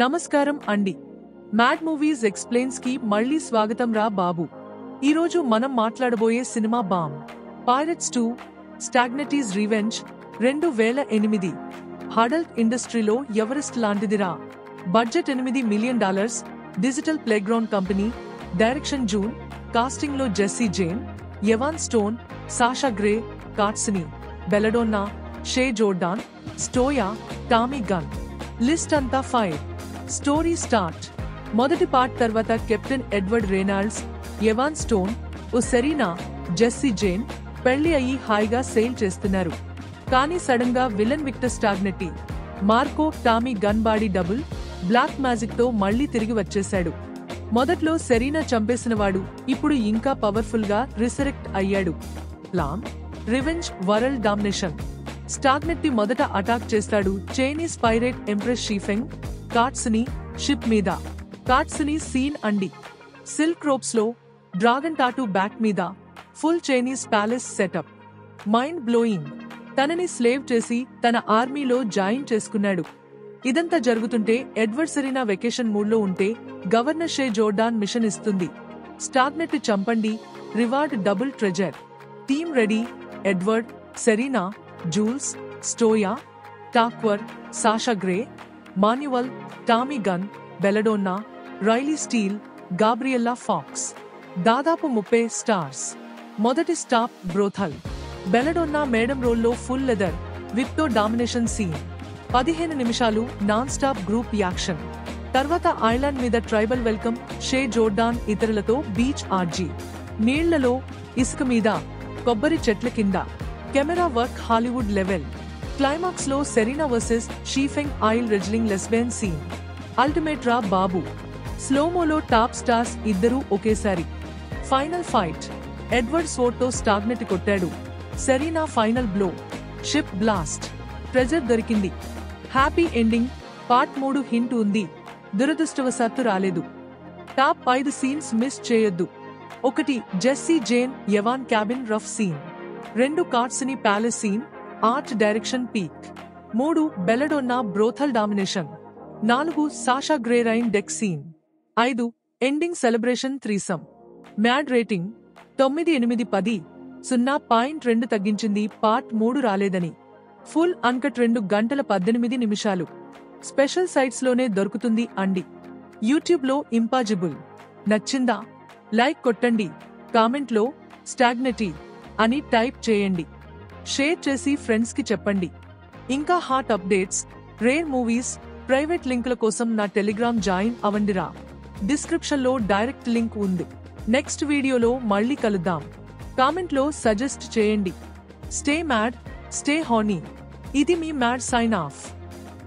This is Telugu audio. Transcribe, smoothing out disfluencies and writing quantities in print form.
నమస్కారం అండి. మ్యాడ్ మూవీస్ ఎక్స్ప్లెయిన్స్ కి మళ్ళీ స్వాగతం రా బాబు. ఈరోజు మనం మాట్లాడబోయే సినిమా బామ్ పైరట్స్ 2 స్టాగ్నటీస్ రివెంజ్ 2008. అడల్ట్ ఇండస్ట్రీలో ఎవరెస్ట్ లాంటిదిరా. Budget $8 million, digital playground company, direction Joone, casting లో Jesse Jane, Evan Stone, Sasha Grey, Katsuni, Belladonna, Shay Jordan, Stoya, Tommy Gunn. List అంతా ఫైర్. Story start. మొదటి పార్ట్ తర్వాత captain Edward Reynolds, Evan Stone, ఓ సెరీనా, జెస్సీ జేన్ పెళ్లి అయ్యి హాయిగా సెయిల్ చేస్తున్నారు. కానీ సడన్ గా villain Victor Stagnetti, Marco Tommy gun body double black magic తో మళ్లీ తిరిగి వచ్చేశాడు. మొదట్లో సెరీనా చంపేసినవాడు ఇప్పుడు ఇంకా పవర్ఫుల్ గా రిసరెక్ట్ అయ్యాడు. Plan revenge, world domination. Stagnetti మొదట అటాక్ చేస్తాడు Chinese pirate empress Xifeng Katsuni ship మీద. కార్ట్సినీ సీన్ అండి. సిల్క్ రోప్స్ లో డ్రాగన్ టాటూ బ్యాక్ మీద full Chinese palace setup. Mind blowing. తనని స్లేవ్ చేసి తన ఆర్మీలో జాయిన్ చేసుకున్నాడు. ఇదంతా జరుగుతుంటే ఎడ్వర్డ్ సెరీనా వెకేషన్ మూడ్ లో ఉంటే గవర్నర్ షే జోర్డాన్ మిషన్ ఇస్తుంది. స్టాగ్నటీ చంపండి, reward double treasure. Team ready. Edward, Serena, Jules, Stoya, టాక్వర్, Sasha Grey, Manuel, Tommy Gunn, Belladonna, Riley Steele, Gabriella Fox. దాదాపు 30 స్టార్స్. మొదటి స్టాప్ బ్రోథల్. బెలడోన్నా మేడం రోల్లో ఫుల్ లెదర్ విప్తో డామినేషన్ సీన్. 15 నిమిషాలు నాన్ స్టాప్ గ్రూప్ యాక్షన్. తర్వాత ఐలాండ్ మీద ట్రైబల్ వెల్కమ్, షే జోర్డాన్ ఇతరులతో బీచ్ ఆర్జీ. నీళ్లలో, ఇసుక మీద, కొబ్బరి చెట్ల కింద. Camera work Hollywood level. Climax లో Serena versus Xifeng oil wrestling lesbian scene. Ultimate రా బాబు. స్లోమోలో టాప్ స్టార్స్ ఇద్దరూ ఒకేసారి. Final fight. ఎడ్వర్డ్ స్వోర్డ్ తో స్టాగ్నటీ కొట్టాడు. Serena final blow. Ship blast. Treasure దొరికింది. Happy ending. పార్ట్ 3 హింట్ ఉంది, దురదృష్టవశాత్తు రాలేదు. టాప్ 5 సీన్స్ మిస్ చేయొద్దు. 1 Jessie Jane Evan cabin rough scene. 2 కార్ట్సినీ palace scene, art direction peak. 3 Belladonna brothel domination. 4 Sasha Grey rain deck scene. 5 ending celebration threesome. Mad rating 9, 8, 10. 0.2 తగ్గించింది పార్ట్ 3 రాలేదని. ఫుల్ అన్కట్ 2 గంటల 18 నిమిషాలు. స్పెషల్ సైట్స్ లోనే దొరుకుతుంది అండి. యూట్యూబ్ లో ఇంపాజిబుల్. నచ్చిందా? లైక్ కొట్టండి. కామెంట్ లో స్టాగ్నటీ అని టైప్ చేయండి. షేర్ చేసి ఫ్రెండ్స్ కి చెప్పండి. ఇంకా hot updates, rare movies, private లింకుల కోసం నా టెలిగ్రామ్ జాయిన్ అవ్వండిరా. డిస్క్రిప్షన్ లో డైరెక్ట్ లింక్ ఉంది. నెక్స్ట్ వీడియోలో మళ్ళీ కలుద్దాం. కామెంట్ లో సజెస్ట్ చేయండి. స్టే మ్యాడ్, స్టే హానీ. ఇది మీ మ్యాడ్ సైన్ ఆఫ్.